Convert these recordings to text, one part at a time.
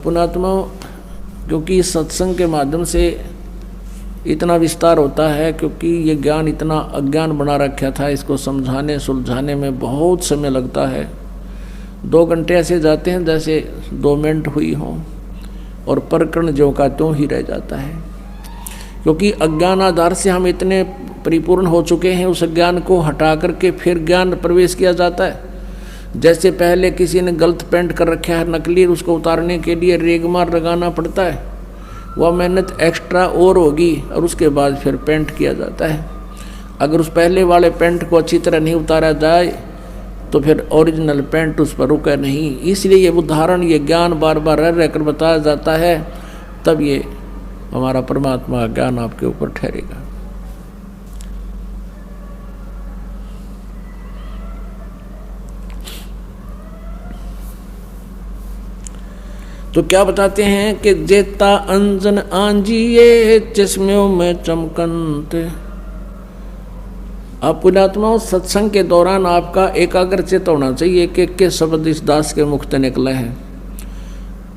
पुणात्मा, क्योंकि सत्संग के माध्यम से इतना विस्तार होता है, क्योंकि ये ज्ञान इतना अज्ञान बना रखा था, इसको समझाने सुलझाने में बहुत समय लगता है। 2 घंटे ऐसे जाते हैं जैसे 2 मिनट हुई हों, और प्रकरण ज्यों का त्यों ही रह जाता है। क्योंकि अज्ञान आधार से हम इतने परिपूर्ण हो चुके हैं, उस ज्ञान को हटा करके फिर ज्ञान प्रवेश किया जाता है। जैसे पहले किसी ने गलत पेंट कर रखा है नकली, उसको उतारने के लिए रेगमार लगाना पड़ता है, वह मेहनत एक्स्ट्रा और होगी, और उसके बाद फिर पेंट किया जाता है। अगर उस पहले वाले पेंट को अच्छी तरह नहीं उतारा जाए तो फिर ओरिजिनल पेंट उस पर रुके नहीं। इसलिए ये उदाहरण, ये ज्ञान बार बार रह रहकर बताया जाता है, तब ये हमारा परमात्मा का ज्ञान आपके ऊपर ठहरेगा। तो क्या बताते हैं कि जेता अंजन आंजिए चश्मों में चमकंते। आप पुण्यात्माओं, सत्संग के दौरान आपका एकाग्र चित्त होना चाहिए कि के शब्द इस दास के मुख से निकले हैं।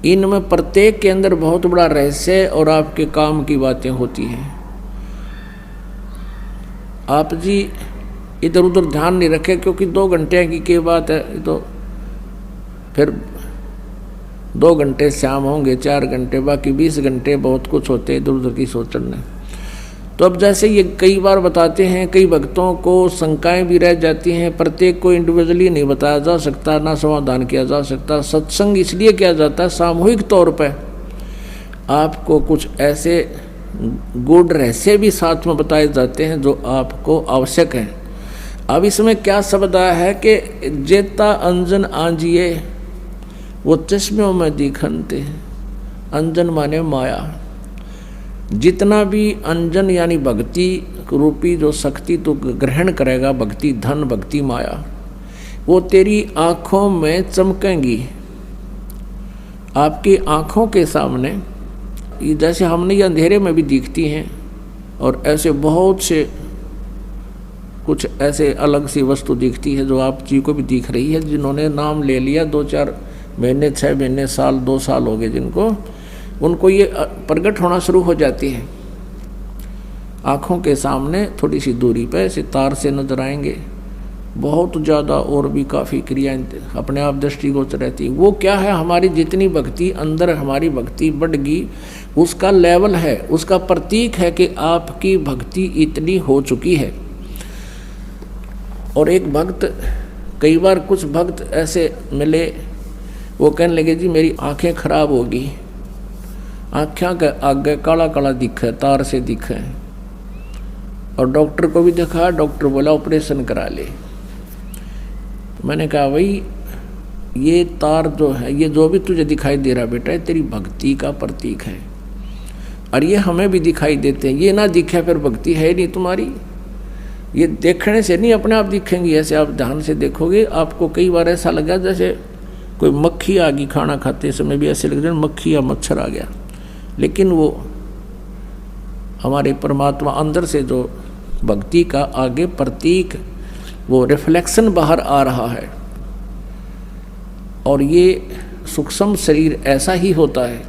इनमें प्रत्येक के अंदर बहुत बड़ा रहस्य और आपके काम की बातें होती हैं। आप जी इधर उधर ध्यान नहीं रखें, क्योंकि 2 घंटे की बात है, तो फिर 2 घंटे शाम होंगे, 4 घंटे, बाकी 20 घंटे बहुत कुछ होते इधर उधर की सोचने। तो अब जैसे ये कई बार बताते हैं, कई भक्तों को शंकाएं भी रह जाती हैं, प्रत्येक को इंडिविजुअली नहीं बताया जा सकता, ना समाधान किया जा सकता। सत्संग इसलिए किया जाता है सामूहिक तौर पर, आपको कुछ ऐसे गूढ़ रहस्य भी साथ में बताए जाते हैं जो आपको आवश्यक है। अब इसमें क्या शब्द आया है कि जेता अंजन आंजिए, वो चश्मों में दिखनते हैं। अंजन माने माया। जितना भी अंजन यानी भक्ति रूपी जो शक्ति तो ग्रहण करेगा, भक्ति धन, भक्ति माया, वो तेरी आँखों में चमकेंगी। आपकी आँखों के सामने जैसे हमने ये अंधेरे में भी दिखती हैं, और ऐसे बहुत से कुछ ऐसे अलग सी वस्तु दिखती है जो आप जी को भी दिख रही है। जिन्होंने नाम ले लिया 2-4 महीने, 6 महीने, साल, 2 साल हो गए जिनको, उनको ये प्रकट होना शुरू हो जाती है। आँखों के सामने थोड़ी सी दूरी पे सितार से नजर आएंगे, बहुत ज़्यादा और भी काफ़ी क्रियाएं अपने आप दृष्टिगोचर रहती। वो क्या है, हमारी जितनी भक्ति अंदर, हमारी भक्ति बढ़गी, उसका लेवल है, उसका प्रतीक है कि आपकी भक्ति इतनी हो चुकी है। और एक भक्त, कई बार कुछ भक्त ऐसे मिले, वो कहने लगे जी मेरी आंखें खराब होगी, आँखें के आगे काला काला दिखे, तार से दिखे, और डॉक्टर को भी दिखा, डॉक्टर बोला ऑपरेशन करा ले। मैंने कहा भाई ये तार जो है, ये जो भी तुझे दिखाई दे रहा बेटा, तेरी भक्ति का प्रतीक है, और ये हमें भी दिखाई देते हैं। ये ना दिखे फिर भक्ति है नहीं तुम्हारी। ये देखने से नहीं अपने आप दिखेंगी, ऐसे आप ध्यान से देखोगे। आपको कई बार ऐसा लगा जैसे कोई मक्खी आ गई, खाना खाते समय भी ऐसे लग रहा है मक्खी या मच्छर आ गया, लेकिन वो हमारे परमात्मा अंदर से जो भक्ति का आगे प्रतीक, वो रिफ्लेक्शन बाहर आ रहा है। और ये सूक्ष्म शरीर ऐसा ही होता है,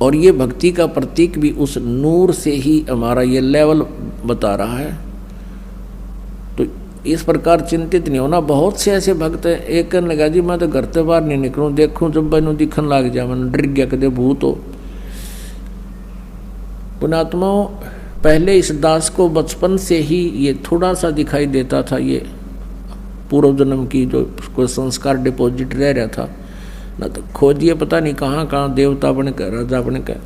और ये भक्ति का प्रतीक भी उस नूर से ही हमारा ये लेवल बता रहा है। तो इस प्रकार चिंतित नहीं होना। बहुत से ऐसे भक्त हैं, एक कहने लगा जी मैं तो घर से बाहर नहीं निकलूँ, देखूँ जब मैनू दिखन लग जाए, मैंने डर गया कदे भूत हो। पुणात्माओं, पहले इस दास को बचपन से ही ये थोड़ा सा दिखाई देता था, ये पूर्व जन्म की जो कोई संस्कार डिपॉजिट रह रहा था ना, तो खोजिए पता नहीं कहाँ कहाँ देवता बनकर, राजा बनकर,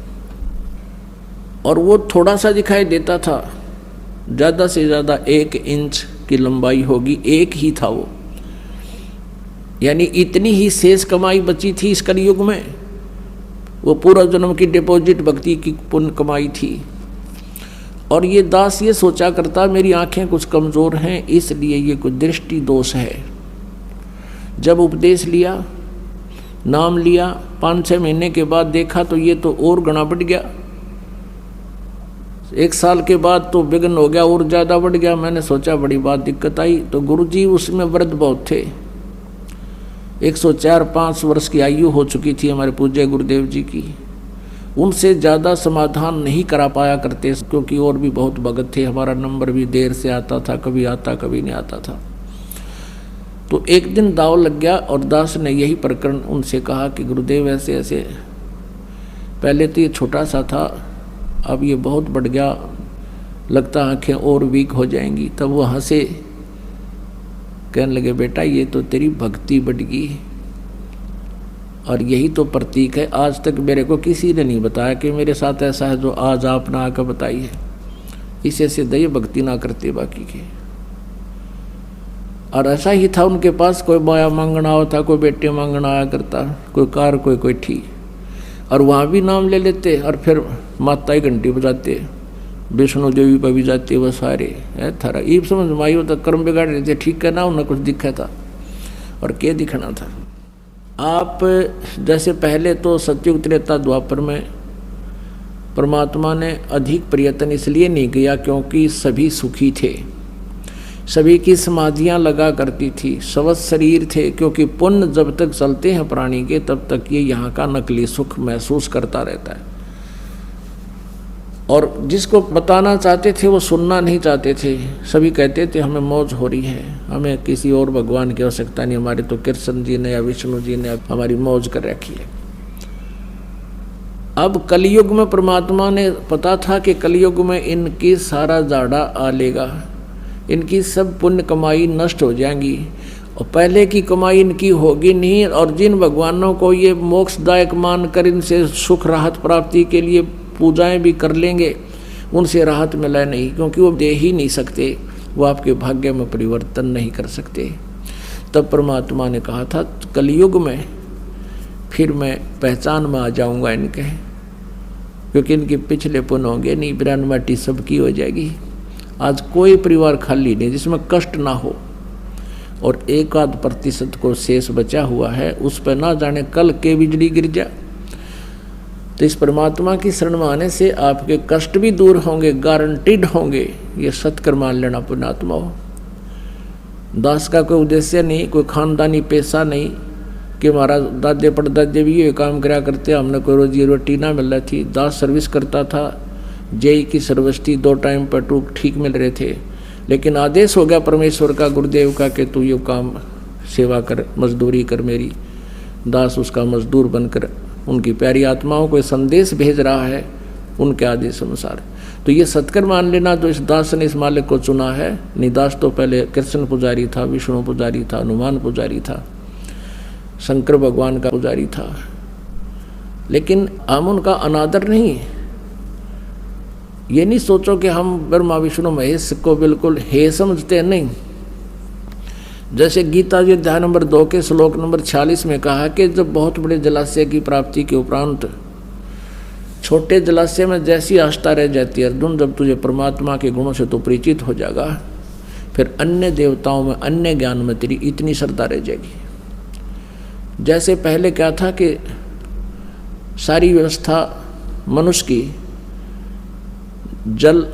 और वो थोड़ा सा दिखाई देता था। ज़्यादा से ज़्यादा 1 इंच की लंबाई होगी, एक ही था वो, यानी इतनी ही शेष कमाई बची थी इस कलयुग में। वो पूर्व जन्म की डिपॉजिट भक्ति की पुण्य कमाई थी। और ये दास ये सोचा करता मेरी आंखें कुछ कमज़ोर हैं, इसलिए ये कुछ दृष्टि दोष है। जब उपदेश लिया, नाम लिया, 5-6 महीने के बाद देखा तो ये तो और गणा बढ़ गया। 1 साल के बाद तो विघ्न हो गया, और ज़्यादा बढ़ गया। मैंने सोचा बड़ी बात दिक्कत आई, तो गुरुजी उसमें वृद्ध बहुत थे, 104-5 वर्ष की आयु हो चुकी थी हमारे पूज्य गुरुदेव जी की। उनसे ज़्यादा समाधान नहीं करा पाया करते, क्योंकि और भी बहुत भगत थे। हमारा नंबर भी देर से आता था, कभी आता कभी नहीं आता था। तो एक दिन दाव लग गया और दास ने यही प्रकरण उनसे कहा कि गुरुदेव ऐसे ऐसे, पहले तो ये छोटा सा था, अब ये बहुत बढ़ गया, लगता आँखें और वीक हो जाएंगी। तब वो हंसे, कहने लगे बेटा ये तो तेरी भक्ति बढ़ गई, और यही तो प्रतीक है। आज तक मेरे को किसी ने नहीं बताया कि मेरे साथ ऐसा है जो आज आपने आकर बताई है। इसे से दया भक्ति ना करते बाकी के। और ऐसा ही था उनके पास, कोई माया मांगना होता, कोई बेटे मांगना आया करता, कोई कार कोई ठीक, और वहाँ भी नाम ले लेते और फिर माता ही घंटी बजाते, विष्णु देवी पर भी जाते वह सारे है थारा। ईब समझ माई होता कर्म बिगाड़ रहे थे, ठीक है ना, उन्हें कुछ दिखा था और क्या दिखना था। आप जैसे पहले तो सतयुग त्रेता द्वापर में परमात्मा ने अधिक प्रयत्न इसलिए नहीं किया क्योंकि सभी सुखी थे, सभी की समाधियां लगा करती थी, स्वस्थ शरीर थे, क्योंकि पुण्य जब तक चलते हैं प्राणी के तब तक ये यहाँ का नकली सुख महसूस करता रहता है। और जिसको बताना चाहते थे वो सुनना नहीं चाहते थे। सभी कहते थे हमें मौज हो रही है, हमें किसी और भगवान की आवश्यकता नहीं, हमारे तो कृष्ण जी ने या विष्णु जी ने हमारी मौज कर रखी है। अब कलयुग में परमात्मा ने पता था कि कलयुग में इनकी सारा जाड़ा आ लेगा, इनकी सब पुण्य कमाई नष्ट हो जाएंगी और पहले की कमाई इनकी होगी नहीं। और जिन भगवानों को ये मोक्षदायक मानकर इनसे सुख राहत प्राप्ति के लिए पूजाएं भी कर लेंगे, उनसे राहत मिला नहीं, क्योंकि वो दे ही नहीं सकते, वो आपके भाग्य में परिवर्तन नहीं कर सकते। तब परमात्मा ने कहा था कलयुग में फिर मैं पहचान में आ जाऊंगा इनके, क्योंकि इनके पिछले पुण्य होंगे नहीं, बिरान माटी सबकी हो जाएगी। आज कोई परिवार खाली नहीं जिसमें कष्ट ना हो, और 1-8% को शेष बचा हुआ है, उस पर ना जाने कल के बिजली गिर जाए। तो इस परमात्मा की शरण में आने से आपके कष्ट भी दूर होंगे, गारंटीड होंगे। ये सत्कर मान लेना पुण्यात्मा हो। दास का कोई उद्देश्य नहीं, कोई खानदानी पैसा नहीं कि हमारा दादे परदादे भी ये काम करा करते, हमने कोई रोजी रोटी ना मिल रही थी। दास सर्विस करता था, जेई की सर्विस थी, 2 टाइम पर टूक ठीक मिल रहे थे, लेकिन आदेश हो गया परमेश्वर का, गुरुदेव का, कि तू ये काम सेवा कर, मजदूरी कर मेरी। दास उसका मजदूर बनकर उनकी प्यारी आत्माओं को संदेश भेज रहा है उनके आदेश अनुसार। तो ये सत्कर मान लेना जो इस दास ने इस मालिक को चुना है। निदास तो पहले कृष्ण पुजारी था, विष्णु पुजारी था, हनुमान पुजारी था, शंकर भगवान का पुजारी था, लेकिन हम उनका अनादर नहीं। ये नहीं सोचो कि हम ब्रह्मा विष्णु महेश को बिल्कुल हे समझते, नहीं। जैसे गीता जी अध्याय नंबर 2 के श्लोक नंबर 46 में कहा कि जब बहुत बड़े जलाशय की प्राप्ति के उपरांत छोटे जलाशय में जैसी आस्था रह जाती है अर्जुन, जब तुझे परमात्मा के गुणों से तो परिचित हो जाएगा, फिर अन्य देवताओं में, अन्य ज्ञान में तेरी इतनी श्रद्धा रह जाएगी। जैसे पहले क्या था कि सारी व्यवस्था मनुष्य की जल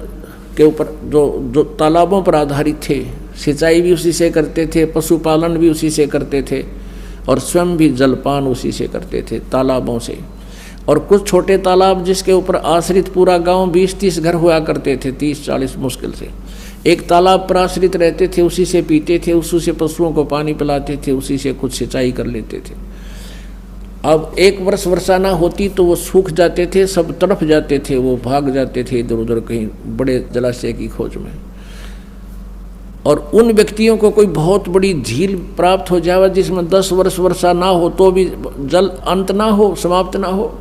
के ऊपर जो तालाबों पर आधारित थे, सिंचाई भी उसी से करते थे, पशुपालन भी उसी से करते थे, और स्वयं भी जलपान उसी से करते थे, तालाबों से। और कुछ छोटे तालाब जिसके ऊपर आश्रित पूरा गांव 20-30 घर हुआ करते थे, 30-40 मुश्किल से एक तालाब पर आश्रित रहते थे, उसी से पीते थे, उसी से पशुओं को पानी पिलाते थे, उसी से कुछ सिंचाई कर लेते थे। अब 1 वर्ष वर्षा ना होती तो वो सूख जाते थे, सब तड़फ जाते थे, वो भाग जाते थे इधर उधर कहीं बड़े जलाशय की खोज में। और उन व्यक्तियों को कोई बहुत बड़ी झील प्राप्त हो जाए जिसमें 10 वर्ष वर्षा ना हो तो भी जल अंत ना हो, समाप्त ना हो,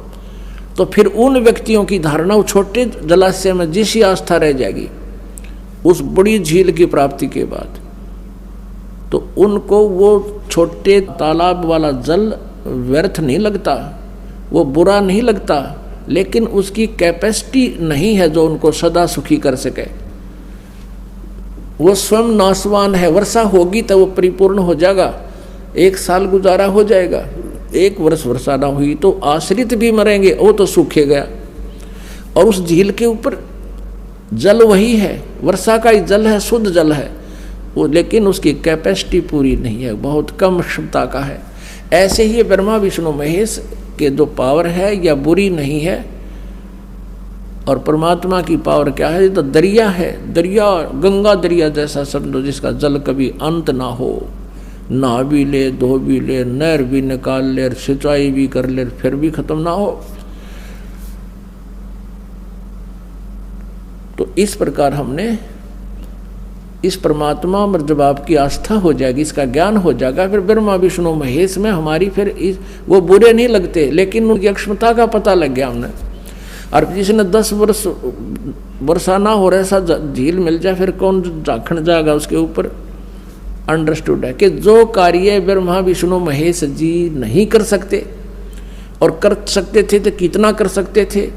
तो फिर उन व्यक्तियों की धारणा उस छोटे जलाशय में जिस आस्था रह जाएगी उस बड़ी झील की प्राप्ति के बाद, तो उनको वो छोटे तालाब वाला जल व्यर्थ नहीं लगता, वो बुरा नहीं लगता, लेकिन उसकी कैपेसिटी नहीं है जो उनको सदा सुखी कर सके। वो स्वयं नाशवान है। वर्षा होगी तो वो परिपूर्ण हो जाएगा, 1 साल गुजारा हो जाएगा। 1 वर्ष वर्षा ना हुई तो आश्रित भी मरेंगे, वो तो सूखे गया। और उस झील के ऊपर जल वही है, वर्षा का ही जल है, शुद्ध जल है वो, लेकिन उसकी कैपेसिटी पूरी नहीं है, बहुत कम क्षमता का है। ऐसे ही ब्रह्मा विष्णु महेश के जो पावर है या बुरी नहीं है, और परमात्मा की पावर क्या है? तो दरिया है, दरिया गंगा दरिया जैसा समझो, जिसका जल कभी अंत ना हो, नहा भी ले, धो भी ले, नहर भी निकाल ले, सिंचाई भी कर ले, फिर भी खत्म ना हो। तो इस प्रकार हमने इस परमात्मा पर जब आपकी आस्था हो जाएगी, इसका ज्ञान हो जाएगा, फिर ब्रह्मा विष्णु महेश में हमारी फिर वो बुरे नहीं लगते, लेकिन उनकी अक्षमता का पता लग गया हमने। और जिसने 10 वर्षा ना हो रहा ऐसा झील मिल जाए, फिर कौन झांकण जाएगा उसके ऊपर। अंडरस्टूड है कि जो कार्य ब्रह्मा विष्णु महेश जी नहीं कर सकते, और कर सकते थे तो कितना कर सकते थे,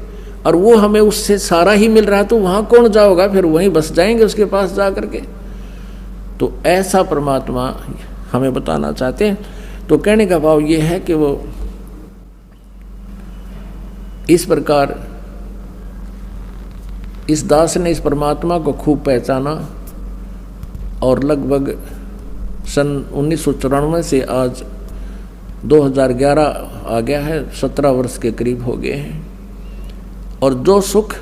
और वो हमें उससे सारा ही मिल रहा है, तो वहाँ कौन जाओगा? फिर वहीं बस जाएंगे उसके पास जा करके। तो ऐसा परमात्मा हमें बताना चाहते हैं। तो कहने का भाव ये है कि वो इस प्रकार इस दास ने इस परमात्मा को खूब पहचाना, और लगभग सन 1994 से आज 2011 आ गया है, 17 वर्ष के करीब हो गए हैं। और जो सुख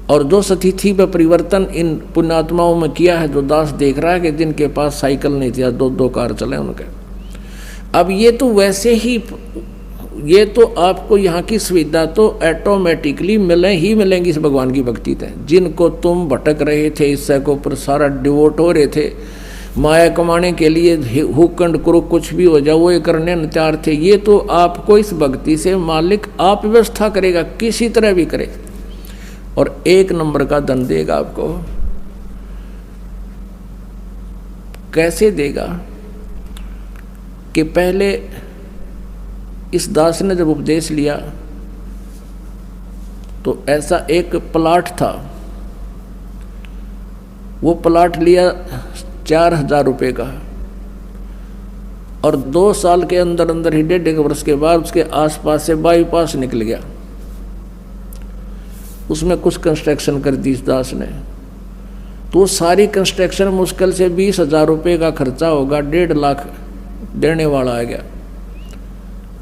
और जो स्थिति में परिवर्तन इन पुण्यात्माओं में किया है, जो दास देख रहा है कि जिनके पास साइकिल नहीं थी, 2 कार चले उनके, अब ये तो वैसे ही, ये तो आपको यहाँ की सुविधा तो ऑटोमेटिकली मिलेंगी इस भगवान की भक्ति से। जिनको तुम भटक रहे थे, इससे को ऊपर सारा डिवोट हो रहे थे, माया कमाने के लिए हुकंड करो कुछ भी हो जाए वो ये करने तैयार थे, ये तो आपको इस भक्ति से मालिक आप व्यवस्था करेगा, किसी तरह भी करे, और 1 नंबर का धन देगा आपको। कैसे देगा? कि पहले इस दास ने जब उपदेश लिया तो ऐसा एक प्लाट था, वो प्लाट लिया 4000 रुपये का, और 2 साल के अंदर अंदर ही 1.5 वर्ष के बाद उसके आसपास से बाईपास निकल गया। उसमें कुछ कंस्ट्रक्शन कर दी इस दास ने, तो सारी कंस्ट्रक्शन मुश्किल से 20,000 रुपये का खर्चा होगा, 1.5 लाख देने वाला आ गया,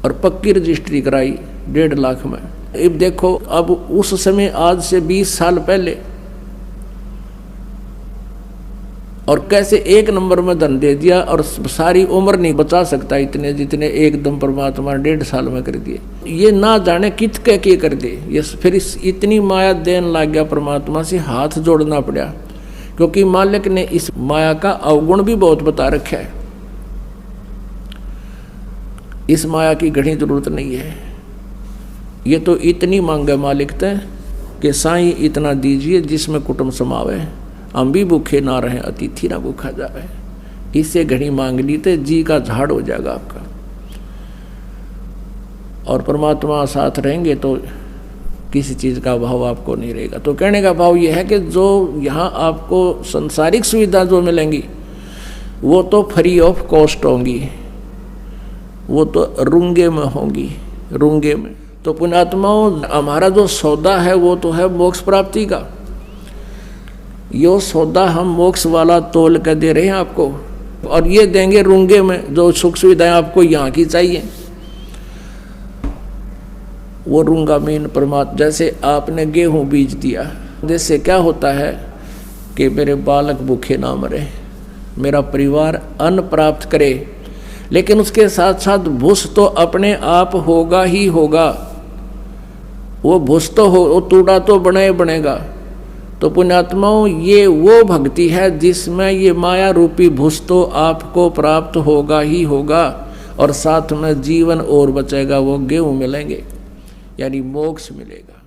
और पक्की रजिस्ट्री कराई 1.5 लाख में। अब देखो, अब उस समय आज से 20 साल पहले, और कैसे 1 नंबर में धन दे दिया, और सारी उम्र नहीं बचा सकता इतने जितने एकदम परमात्मा 1.5 साल में कर दिए। ये ना जाने कित के कर दे, ये फिर इतनी माया देने लग गया, परमात्मा से हाथ जोड़ना पड़ा, क्योंकि मालिक ने इस माया का अवगुण भी बहुत बता रखा है। इस माया की घड़ी जरूरत नहीं है, ये तो इतनी मांगे मालिक ते कि साईं इतना दीजिए जिसमें कुटुंब समावे, हम भी भूखे ना रहें, अतिथि ना भूखा जावे। इससे घड़ी मांग ली तो जी का झाड़ हो जाएगा आपका, और परमात्मा साथ रहेंगे तो किसी चीज़ का अभाव आपको नहीं रहेगा। तो कहने का भाव ये है कि जो यहाँ आपको संसारिक सुविधा जो मिलेंगी वो तो फ्री ऑफ कॉस्ट होंगी, वो तो रुंगे में होंगी, रुंगे में। तो पुण्यात्माओं, हमारा जो सौदा है वो तो है मोक्ष प्राप्ति का। यो सौदा हम मोक्ष वाला तोल कर दे रहे हैं आपको, और ये देंगे रुंगे में, जो सुख सुविधाएं आपको यहाँ की चाहिए वो रूंगा मीन परमात्मा। जैसे आपने गेहूं बीज दिया, जिससे क्या होता है कि मेरे बालक भूखे ना मरे, मेरा परिवार अन्न प्राप्त करे, लेकिन उसके साथ साथ भूस तो अपने आप होगा ही होगा। वो भूस तो हो, वो तूड़ा तो बनेगा। तो पुण्यात्माओं, ये वो भक्ति है जिसमें ये माया रूपी भूस तो आपको प्राप्त होगा ही होगा, और साथ में जीवन और बचेगा, वो गेहूं मिलेंगे, यानी मोक्ष मिलेगा।